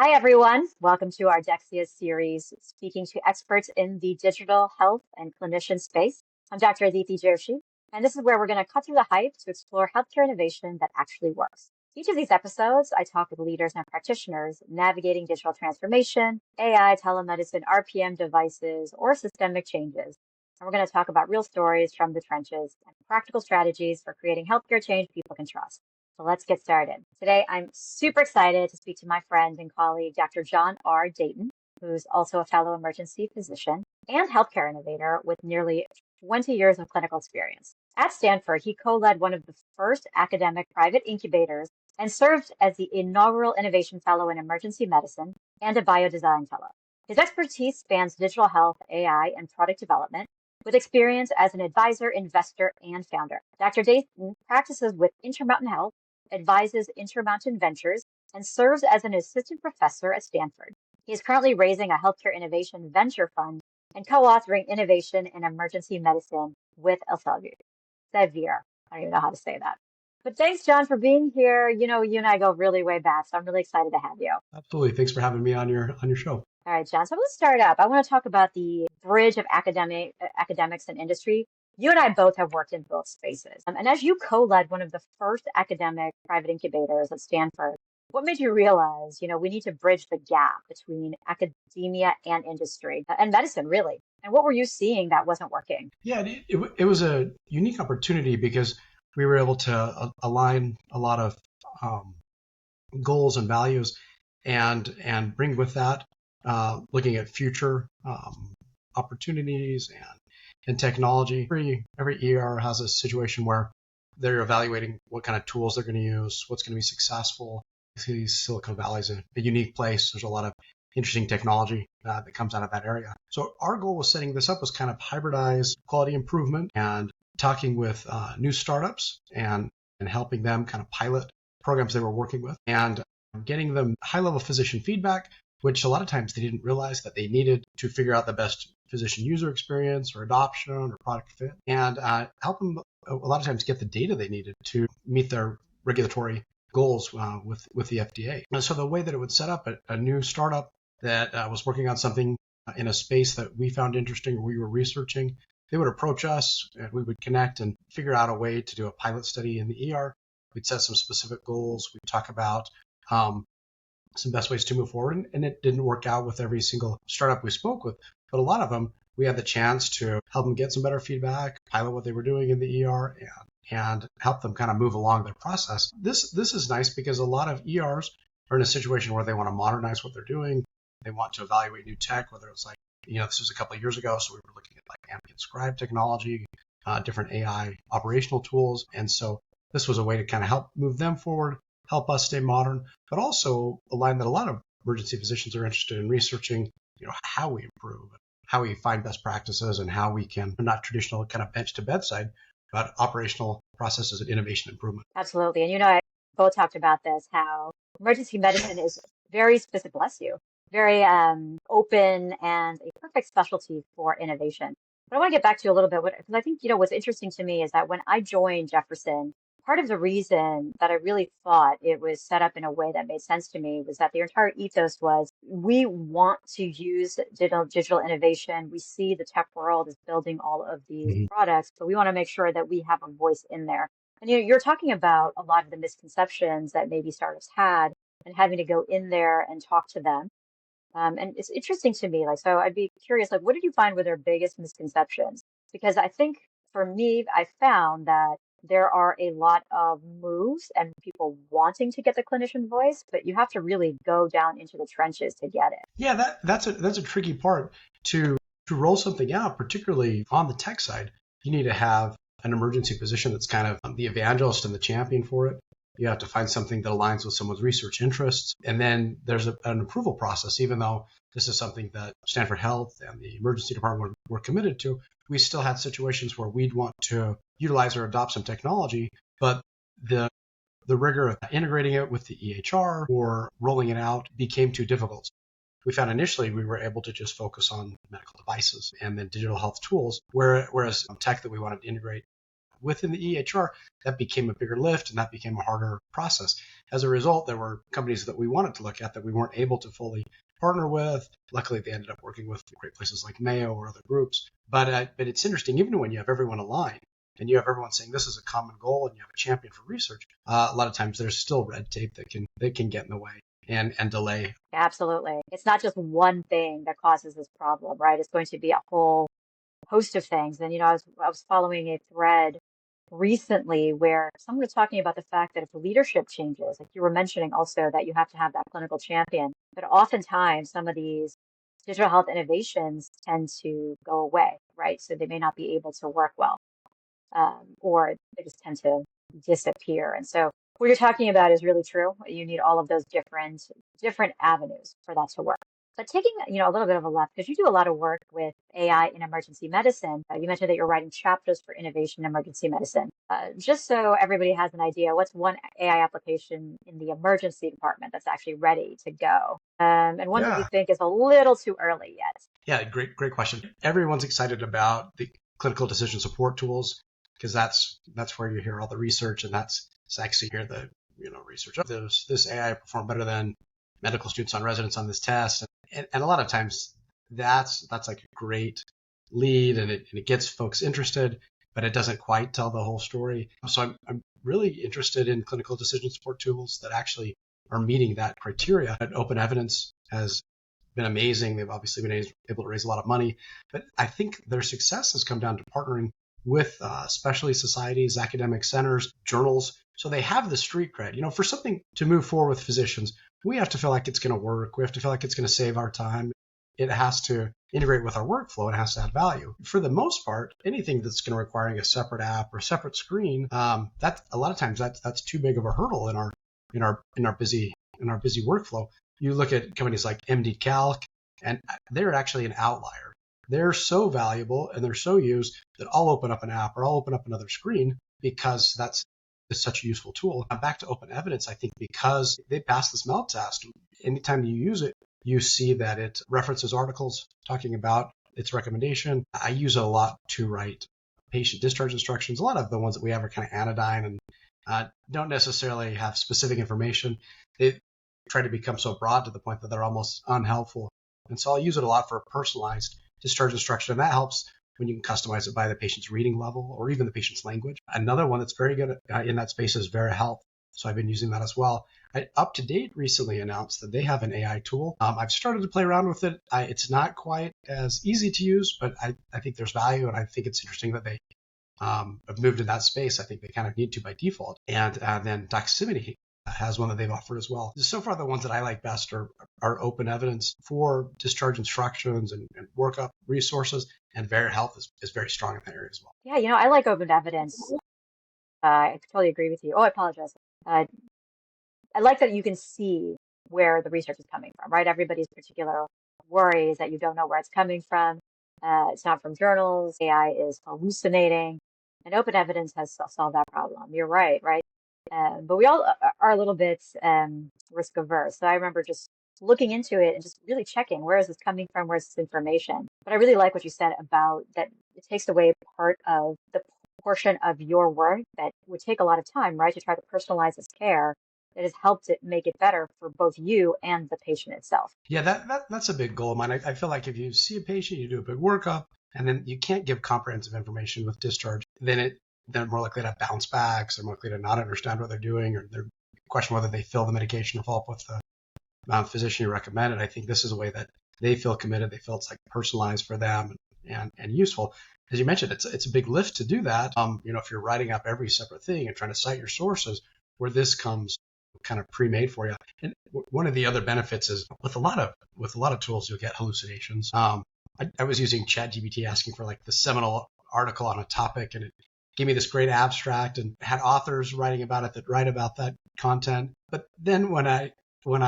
Hi, everyone. Welcome to Ardexia series, speaking to experts in the digital health and clinician space. I'm Dr. Aditi Joshi, and this is where we're going to cut through the hype to explore healthcare innovation that actually works. Each of these episodes, I talk with leaders and practitioners navigating digital transformation, AI, telemedicine, RPM devices, or systemic changes. And we're going to talk about real stories from the trenches and practical strategies for creating healthcare change people can trust. So let's get started. Today, I'm super excited to speak to my friend and colleague, Dr. John R. Dayton, who's also a fellow emergency physician and healthcare innovator with nearly 20 years of clinical experience. At Stanford, he co-led one of the first academic private incubators and served as the inaugural innovation fellow in emergency medicine and a biodesign fellow. His expertise spans digital health, AI, and product development, with experience as an advisor, investor, and founder. Dr. Dayton practices with Intermountain Health, advises Intermountain Ventures, and serves as an assistant professor at Stanford. He is currently raising a healthcare innovation venture fund and co-authoring innovation in emergency medicine with Elsevier. I don't even know how to say that. But thanks, John, for being here. You know, you and I go really way back, so I'm really excited to have you. Absolutely. Thanks for having me on your show. All right, John. So let's start up. I want to talk about the bridge of academics and industry. You and I both have worked in both spaces. And as you co-led one of the first academic private incubators at Stanford, what made you realize, we need to bridge the gap between academia and industry and medicine, really? And what were you seeing that wasn't working? Yeah, it was a unique opportunity because we were able to align a lot of goals and values and bring with that looking at future opportunities and technology. Every ER has a situation where they're evaluating what kind of tools they're going to use, what's going to be successful. Silicon Valley is a unique place. There's a lot of interesting technology that comes out of that area. So our goal with setting this up was kind of hybridize quality improvement and talking with new startups and helping them kind of pilot programs they were working with and getting them high-level physician feedback, which a lot of times they didn't realize that they needed to figure out the best physician user experience or adoption or product fit, and help them a lot of times get the data they needed to meet their regulatory goals with the FDA. And so the way that it would set up a new startup that was working on something in a space that we found interesting or we were researching, they would approach us and we would connect and figure out a way to do a pilot study in the ER. We'd set some specific goals. We'd talk about some best ways to move forward. And it didn't work out with every single startup we spoke with, but a lot of them, we had the chance to help them get some better feedback, pilot what they were doing in the ER, and help them kind of move along their process. This is nice because a lot of ERs are in a situation where they want to modernize what they're doing. They want to evaluate new tech, whether it's like, this was a couple of years ago, so we were looking at like ambient scribe technology, different AI operational tools. And so this was a way to kind of help move them forward, help us stay modern, but also align that a lot of emergency physicians are interested in researching, how we improve, how we find best practices, and how we can, not traditional kind of bench to bedside, but operational processes and innovation improvement. Absolutely. And I both talked about this, how emergency medicine is very specific, bless you, very open and a perfect specialty for innovation. But I want to get back to you a little bit, because I think, what's interesting to me is that when I joined Jefferson, part of the reason that I really thought it was set up in a way that made sense to me was that the entire ethos was, we want to use digital innovation. We see the tech world is building all of these products, but we want to make sure that we have a voice in there. And you're talking about a lot of the misconceptions that maybe startups had and having to go in there and talk to them. And it's interesting to me, so I'd be curious, what did you find were their biggest misconceptions? Because I think for me, I found that there are a lot of moves and people wanting to get the clinician voice, but you have to really go down into the trenches to get it. Yeah, that's a tricky part to roll something out, particularly on the tech side. You need to have an emergency physician that's kind of the evangelist and the champion for it. You have to find something that aligns with someone's research interests. And then there's an approval process. Even though this is something that Stanford Health and the emergency department were committed to, we still had situations where we'd want to utilize or adopt some technology, but the rigor of integrating it with the EHR or rolling it out became too difficult. We found initially we were able to just focus on medical devices and then digital health tools, whereas tech that we wanted to integrate within the EHR, that became a bigger lift and that became a harder process. As a result, there were companies that we wanted to look at that we weren't able to fully partner with. Luckily, they ended up working with great places like Mayo or other groups. But it's interesting, even when you have everyone aligned and you have everyone saying this is a common goal and you have a champion for research, a lot of times there's still red tape that can get in the way and delay. Absolutely. It's not just one thing that causes this problem, right? It's going to be a whole host of things. And, I was following a thread recently where someone was talking about the fact that if leadership changes, like you were mentioning also that you have to have that clinical champion, but oftentimes some of these digital health innovations tend to go away, right? So they may not be able to work well, or they just tend to disappear. And so what you're talking about is really true. You need all of those different avenues for that to work. But taking, a little bit of a left, because you do a lot of work with AI in emergency medicine. You mentioned that you're writing chapters for innovation in emergency medicine. Just so everybody has an idea, what's one AI application in the emergency department that's actually ready to go? And one that you think is a little too early yet? Yeah, great question. Everyone's excited about the clinical decision support tools because that's where you hear all the research, and that's actually hear the research. This AI performed better than medical students on residents on this test. And a lot of times that's like a great lead and it gets folks interested, but it doesn't quite tell the whole story. So I'm really interested in clinical decision support tools that actually are meeting that criteria. And Open Evidence has been amazing. They've obviously been able to raise a lot of money, but I think their success has come down to partnering with specialty societies, academic centers, journals. So they have the street cred. For something to move forward with physicians, we have to feel like it's going to work. We have to feel like it's going to save our time. It has to integrate with our workflow. It has to add value. For the most part, anything that's going to requiring a separate app or a separate screen, that a lot of times that's too big of a hurdle in our busy workflow. You look at companies like MD Calc, and they're actually an outlier. They're so valuable and they're so used that I'll open up an app or I'll open up another screen because it's such a useful tool. Back to Open Evidence, I think because they passed the smell test, anytime you use it, you see that it references articles talking about its recommendation. I use it a lot to write patient discharge instructions. A lot of the ones that we have are kind of anodyne and don't necessarily have specific information. They try to become so broad to the point that they're almost unhelpful. And so I'll use it a lot for personalized discharge instruction, and that helps when you can customize it by the patient's reading level or even the patient's language. Another one that's very good in that space is VeriHealth. So I've been using that as well. UpToDate recently announced that they have an AI tool. I've started to play around with it. It's not quite as easy to use, but I think there's value, and I think it's interesting that they have moved in that space. I think they kind of need to by default. And then Doximity has one that they've offered as well. So far, the ones that I like best are Open Evidence for discharge instructions and workup resources, and VeriHealth is very strong in that area as well. Yeah, I like Open Evidence. I totally agree with you. Oh, I apologize. I like that you can see where the research is coming from, right? Everybody's particular worry is that you don't know where it's coming from. It's not from journals. AI is hallucinating, and Open Evidence has solved that problem. You're right? But we all are a little bit risk averse. So I remember just looking into it and just really checking, where is this coming from? Where's this information? But I really like what you said about that it takes away part of the portion of your work that would take a lot of time, right? To try to personalize this care that has helped it make it better for both you and the patient itself. Yeah, that's a big goal of mine. I feel like if you see a patient, you do a big workup, and then you can't give comprehensive information with discharge, then they're more likely to bounce backs. They're more likely to not understand what they're doing, or they're question whether they fill the medication or follow up with the physician you recommended. I think this is a way that they feel committed. They feel it's like personalized for them and useful. As you mentioned, it's a big lift to do that. If you're writing up every separate thing and trying to cite your sources, where this comes kind of pre-made for you. And one of the other benefits is with a lot of tools, you'll get hallucinations. I was using ChatGPT asking for like the seminal article on a topic, and it gave me this great abstract and had authors writing about it that write about that content. But then when I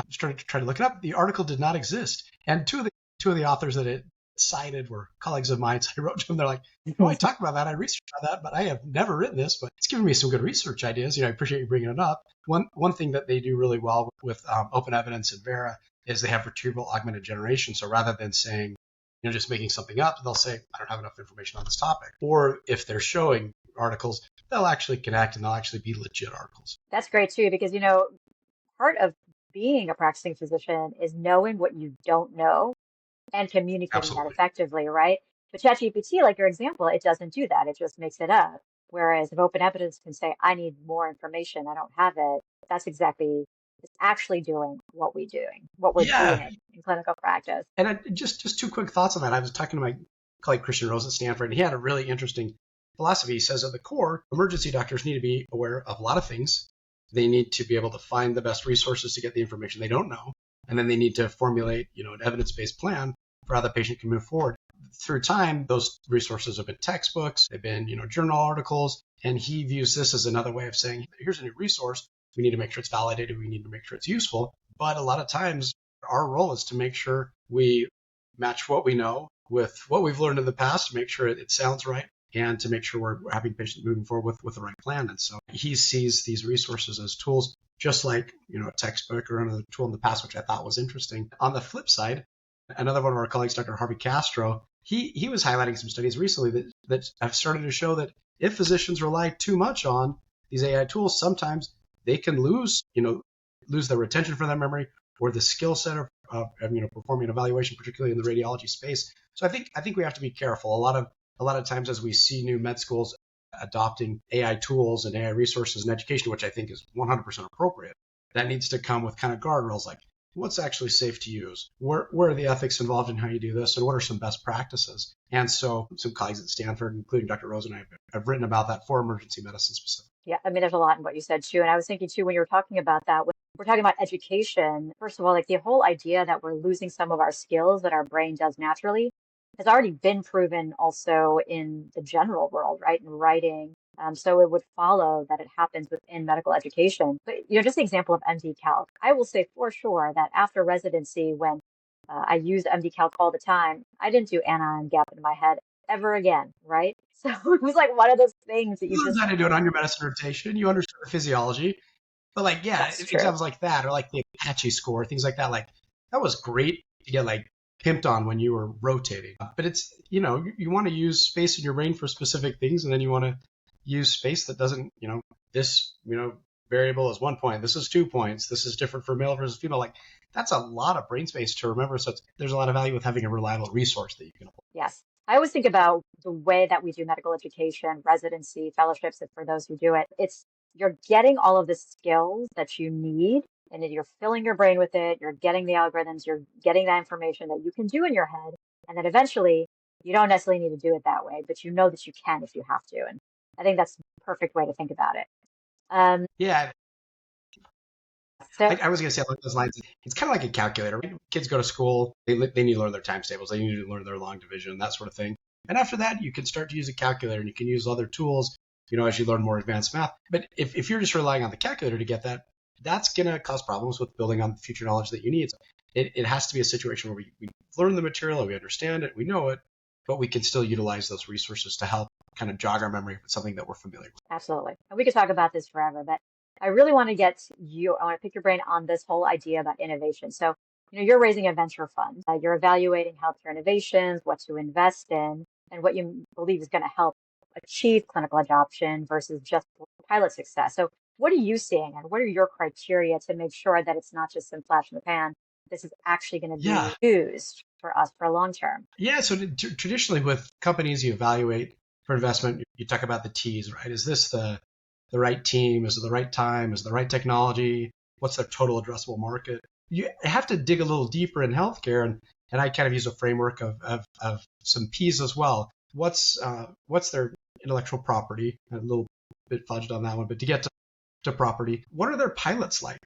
started to try to look it up, the article did not exist. And two of the authors that it cited were colleagues of mine. So I wrote to them. They're like, "Oh, I talked about that. I researched about that, but I have never written this. But it's given me some good research ideas. I appreciate you bringing it up." One thing that they do really well with Open Evidence and Vera is they have retrieval augmented generation. So rather than saying, just making something up, they'll say, "I don't have enough information on this topic." Or if they're showing articles, they'll actually connect and they'll actually be legit articles. That's great too, because, part of being a practicing physician is knowing what you don't know and communicating that Absolutely. effectively, right? But ChatGPT, like your example, it doesn't do that. It just makes it up. Whereas if open evidence can say, I need more information, I don't have it, that's exactly, it's actually doing what we're Yeah. doing in clinical practice. And just two quick thoughts on that. I was talking to my colleague Christian Rose at Stanford, and he had a really interesting philosophy. He says at the core, emergency doctors need to be aware of a lot of things. They need to be able to find the best resources to get the information they don't know. And then they need to formulate, an evidence-based plan for how the patient can move forward. Through time, those resources have been textbooks, they've been, journal articles, and he views this as another way of saying, here's a new resource. We need to make sure it's validated. We need to make sure it's useful. But a lot of times, our role is to make sure we match what we know with what we've learned in the past, to make sure it sounds right, and to make sure we're having patients moving forward with the right plan. And so he sees these resources as tools, just like a textbook or another tool in the past, which I thought was interesting. On the flip side, another one of our colleagues, Dr. Harvey Castro, he was highlighting some studies recently that have started to show that if physicians rely too much on these AI tools, sometimes they can lose their retention for their memory or the skill set of performing an evaluation, particularly in the radiology space. So I think we have to be careful. A lot of times as we see new med schools adopting AI tools and AI resources in education, which I think is 100% appropriate, that needs to come with kind of guardrails like what's actually safe to use, where are the ethics involved in how you do this, and what are some best practices. And so some colleagues at Stanford, including Dr. Rose and I, have written about that for emergency medicine specifically. Yeah, I mean, there's a lot in what you said too. And I was thinking too, when you were talking about that, when we're talking about education, first of all, like the whole idea that we're losing some of our skills that our brain does naturally has already been proven also in the general world, right? In writing. So it would follow that it happens within medical education. But, just the example of MD Calc, I will say for sure that after residency, when I used MD Calc all the time, I didn't do anion gap in my head ever again, right? So it was like one of those things that you You learned just, how to do it on your medicine rotation. You understood the physiology. But that's true. examples like that, or like the Apache score, things like that, like that was great to get like pimped on when you were rotating. But it's, you want to use space in your brain for specific things, and then you want to use space that doesn't, this, variable is 1 point, this is 2 points, this is different for male versus female. Like that's a lot of brain space to remember. So there's a lot of value with having a reliable resource that you can apply. Yes. I always think about the way that we do medical education, residency, fellowships, and for those who do it, it's you're getting all of the skills that you need and then you're filling your brain with it, you're getting the algorithms, you're getting that information that you can do in your head. And then eventually you don't necessarily need to do it that way, but you know that you can if you have to. And I think that's the perfect way to think about it. Um, Yeah, so I was going to say along those lines, it's kind of like a calculator. Right? Kids go to school, they need to learn their times tables, they need to learn their long division, that sort of thing. And after that, you can start to use a calculator and you can use other tools, as you learn more advanced math. But if you're just relying on the calculator to get that, that's going to cause problems with building on the future knowledge that you need. So it has to be a situation where we learn the material, we understand it, we know it, but we can still utilize those resources to help kind of jog our memory with something that we're familiar with. absolutely. And we could talk about this forever, but I really want to I want to pick your brain on this whole idea about innovation. So, you're raising a venture fund. You're evaluating healthcare innovations, what to invest in, and what you believe is going to help achieve clinical adoption versus just pilot success. So, what are you seeing and what are your criteria to make sure that it's not just some flash in the pan? This is actually going to Yeah. be used for us for long term. Yeah, so traditionally with companies, you evaluate for investment. You talk about the T's, right? Is this the right team? Is it the right time? Is it the right technology? What's their total addressable market? You have to dig a little deeper in healthcare, and I kind of use a framework of some P's as well. What's their intellectual property? A little bit fudged on that one, but to get to property, what are their pilots like?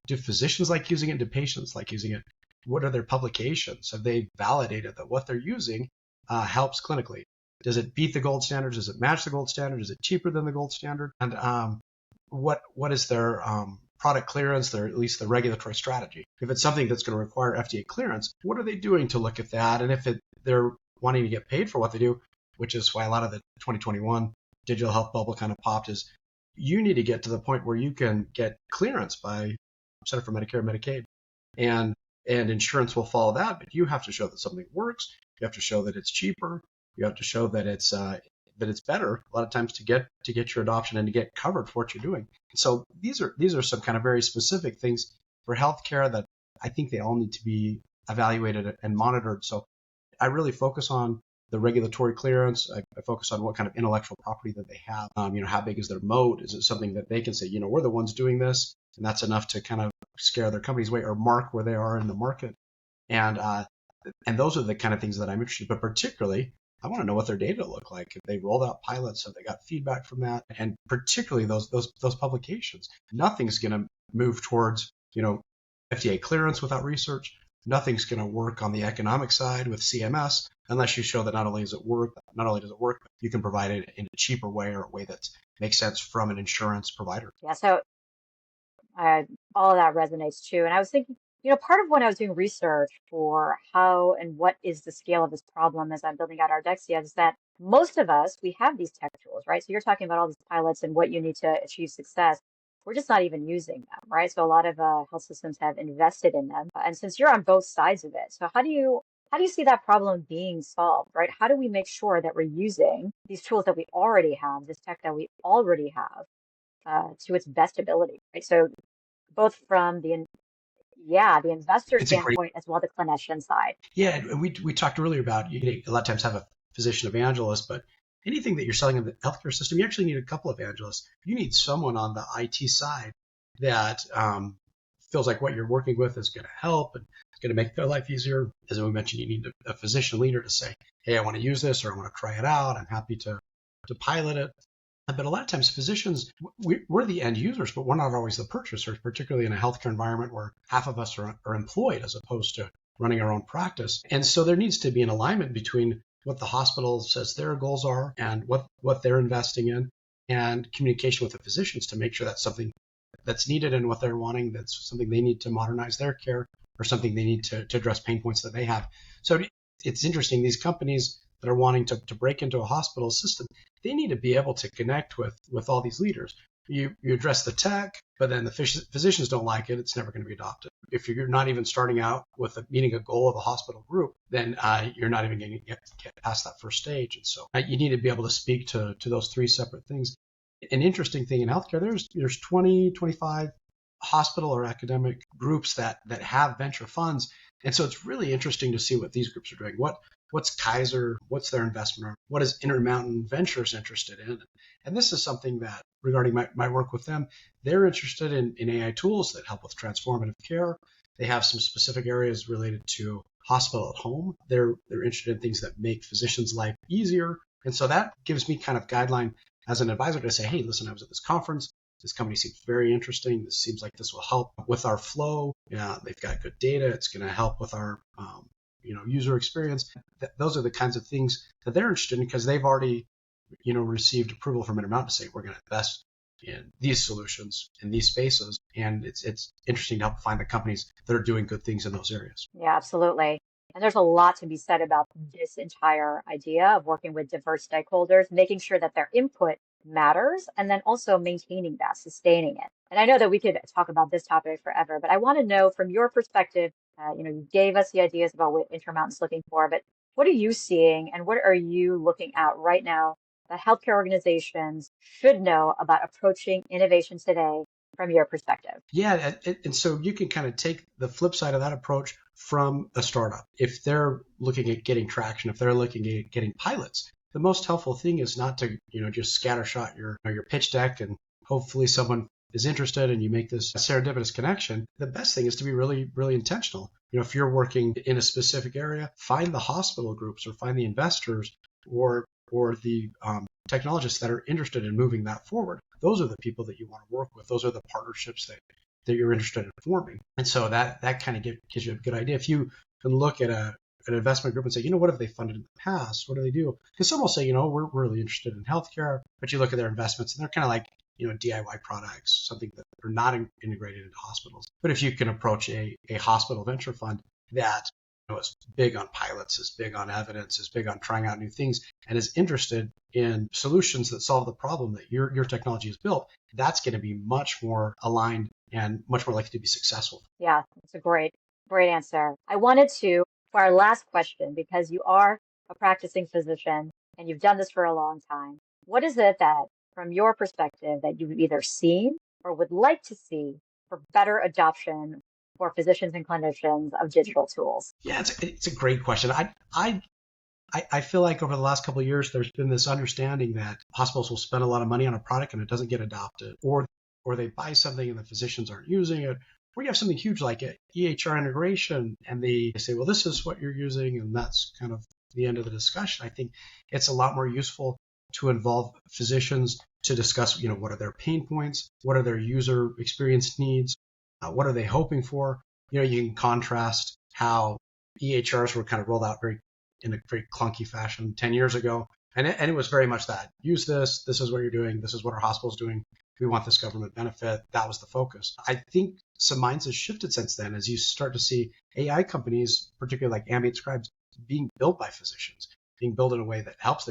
Do physicians like using it? Do patients like using it? What are their publications? Have they validated that what they're using helps clinically? Does it beat the gold standard? Does it match the gold standard? Is it cheaper than the gold standard? And what is their product clearance, at least the regulatory strategy? If it's something that's going to require FDA clearance, what are they doing to look at that? And if they're wanting to get paid for what they do, which is why a lot of the 2021 digital health bubble kind of popped, is you need to get to the point where you can get clearance by Center for Medicare and Medicaid. And insurance will follow that, but you have to show that something works. You have to show that it's cheaper. You have to show that it's that it's better a lot of times to get your adoption and to get covered for what you're doing. So these are some kind of very specific things for healthcare that I think they all need to be evaluated and monitored. So I really focus on the regulatory clearance. I focus on what kind of intellectual property that they have. How big is their moat? Is it something that they can say, we're the ones doing this, and that's enough to kind of scare their companies away or mark where they are in the market? And those are the kind of things that I'm interested in. But particularly, I want to know what their data look like. If they rolled out pilots, have they got feedback from that? And particularly those publications. Nothing's going to move towards FDA clearance without research. Nothing's going to work on the economic side with CMS unless you show that not only does it work, but you can provide it in a cheaper way or a way that makes sense from an insurance provider. Yeah, so all of that resonates too. And I was thinking, part of when I was doing research for how and what is the scale of this problem as I'm building out Ardexia is that most of us, we have these tech tools, right? So you're talking about all these pilots and what you need to achieve success. We're just not even using them, right? So a lot of health systems have invested in them. And since you're on both sides of it, so how do you see that problem being solved, right? How do we make sure that we're using these tools that we already have, this tech that we already have, to its best ability, right? So both from the investor standpoint as well the clinician side. Yeah, we talked earlier about a lot of times have a physician evangelist, but anything that you're selling in the healthcare system, you actually need a couple of evangelists. You need someone on the IT side that feels like what you're working with is going to help and it's going to make their life easier. As we mentioned, you need a physician leader to say, hey, I want to use this or I want to try it out. I'm happy to pilot it. But a lot of times physicians, we're the end users, but we're not always the purchasers, particularly in a healthcare environment where half of us are employed as opposed to running our own practice. And so there needs to be an alignment between what the hospital says their goals are and what they're investing in, and communication with the physicians to make sure that's something that's needed and what they're wanting, that's something they need to modernize their care or something they need to address pain points that they have. So it's interesting, these companies that are wanting to break into a hospital system, they need to be able to connect with all these leaders. You address the tech, but then the physicians don't like it, it's never going to be adopted. If you're not even starting out with meeting a goal of a hospital group, then you're not even going to get past that first stage. And so you need to be able to speak to those three separate things. An interesting thing in healthcare, there's 20, 25 hospital or academic groups that have venture funds. And so it's really interesting to see what these groups are doing. What's Kaiser? What's their investment? What is Intermountain Ventures interested in? And this is something that, regarding my work with them, they're interested in AI tools that help with transformative care. They have some specific areas related to hospital at home. They're interested in things that make physicians' life easier. And so that gives me kind of guideline as an advisor to say, hey, listen, I was at this conference. This company seems very interesting. This seems like this will help with our flow. Yeah, they've got good data. It's going to help with our user experience. Those are the kinds of things that they're interested in because they've already received approval from Intermountain to say we're going to invest in these solutions in these spaces. And it's interesting to help find the companies that are doing good things in those areas. Yeah, absolutely. And there's a lot to be said about this entire idea of working with diverse stakeholders, making sure that their input matters, and then also maintaining that, sustaining it. And I know that we could talk about this topic forever, but I want to know from your perspective, you gave us the ideas about what Intermountain's looking for, but what are you seeing and what are you looking at right now that healthcare organizations should know about approaching innovation today from your perspective? Yeah, and so you can kind of take the flip side of that approach from a startup. If they're looking at getting traction, if they're looking at getting pilots, the most helpful thing is not to just scattershot your pitch deck and hopefully someone is interested and you make this serendipitous connection. The best thing is to be really, really intentional. If you're working in a specific area, find the hospital groups or find the investors or the technologists that are interested in moving that forward. Those are the people that you want to work with. Those are the partnerships that you're interested in forming. And so that kind of gives you a good idea. If you can look at an investment group and say, what have they funded in the past? What do they do? Because some will say, we're really interested in healthcare, but you look at their investments and they're kind of like, DIY products, something that are not integrated into hospitals. But if you can approach a hospital venture fund that is big on pilots, is big on evidence, is big on trying out new things, and is interested in solutions that solve the problem that your technology has built, that's going to be much more aligned and much more likely to be successful. Yeah, that's a great answer. I wanted to, for our last question, because you are a practicing physician, and you've done this for a long time. What is it that, from your perspective, that you've either seen or would like to see for better adoption for physicians and clinicians of digital tools? Yeah, it's a great question. I feel like over the last couple of years, there's been this understanding that hospitals will spend a lot of money on a product and it doesn't get adopted, or they buy something and the physicians aren't using it, or you have something huge like a EHR integration and they say, well, this is what you're using, and that's kind of the end of the discussion. I think it's a lot more useful to involve physicians to discuss, what are their pain points, what are their user experience needs, what are they hoping for. You can contrast how EHRs were kind of rolled out in a very clunky fashion 10 years ago. And it was very much that. Use this. This is what you're doing. This is what our hospital's doing. We want this government benefit. That was the focus. I think some minds have shifted since then as you start to see AI companies, particularly like ambient scribes, being built by physicians, being built in a way that helps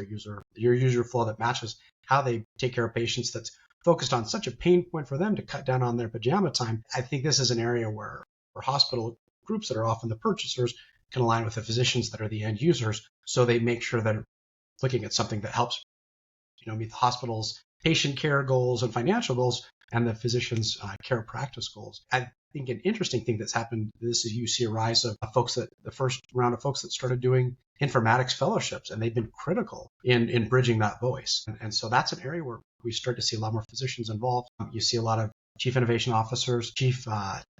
your user flow, that matches how they take care of patients, that's focused on such a pain point for them to cut down on their pajama time. I think this is an area where hospital groups that are often the purchasers can align with the physicians that are the end users, so they make sure they're looking at something that helps meet the hospital's patient care goals and financial goals and the physician's care practice goals. I think an interesting thing that's happened, this is you see a rise of the first round of folks that started doing informatics fellowships, and they've been critical in bridging that voice. And so that's an area where we start to see a lot more physicians involved. You see a lot of chief innovation officers, chief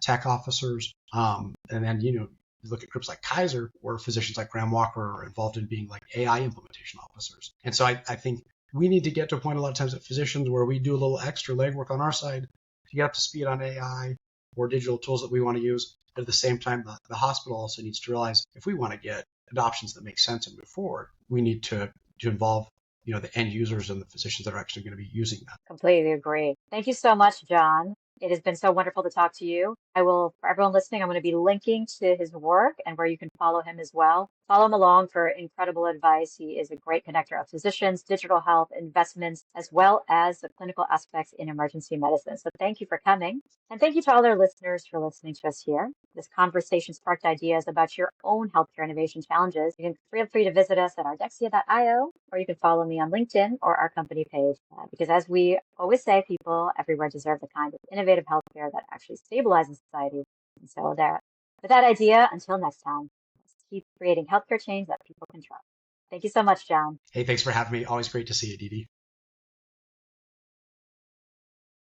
tech officers, and then, you look at groups like Kaiser, where physicians like Graham Walker are involved in being like AI implementation officers. And so I think we need to get to a point a lot of times at physicians where we do a little extra legwork on our side to get up to speed on AI or digital tools that we want to use. But at the same time, the hospital also needs to realize if we want to get adoptions that make sense and move forward, we need to involve the end users and the physicians that are actually going to be using that. Completely agree. Thank you so much, John. It has been so wonderful to talk to you. For everyone listening, I'm going to be linking to his work and where you can follow him as well. Follow him along for incredible advice. He is a great connector of physicians, digital health, investments, as well as the clinical aspects in emergency medicine. So thank you for coming. And thank you to all our listeners for listening to us here. This conversation sparked ideas about your own healthcare innovation challenges. You can feel free to visit us at ardexia.io, or you can follow me on LinkedIn or our company page. Because as we always say, people everywhere deserve the kind of innovative healthcare that actually stabilizes society. And so with that idea, until next time, let's keep creating healthcare change that people can trust. Thank you so much, John. Hey, thanks for having me. Always great to see you, Dee Dee.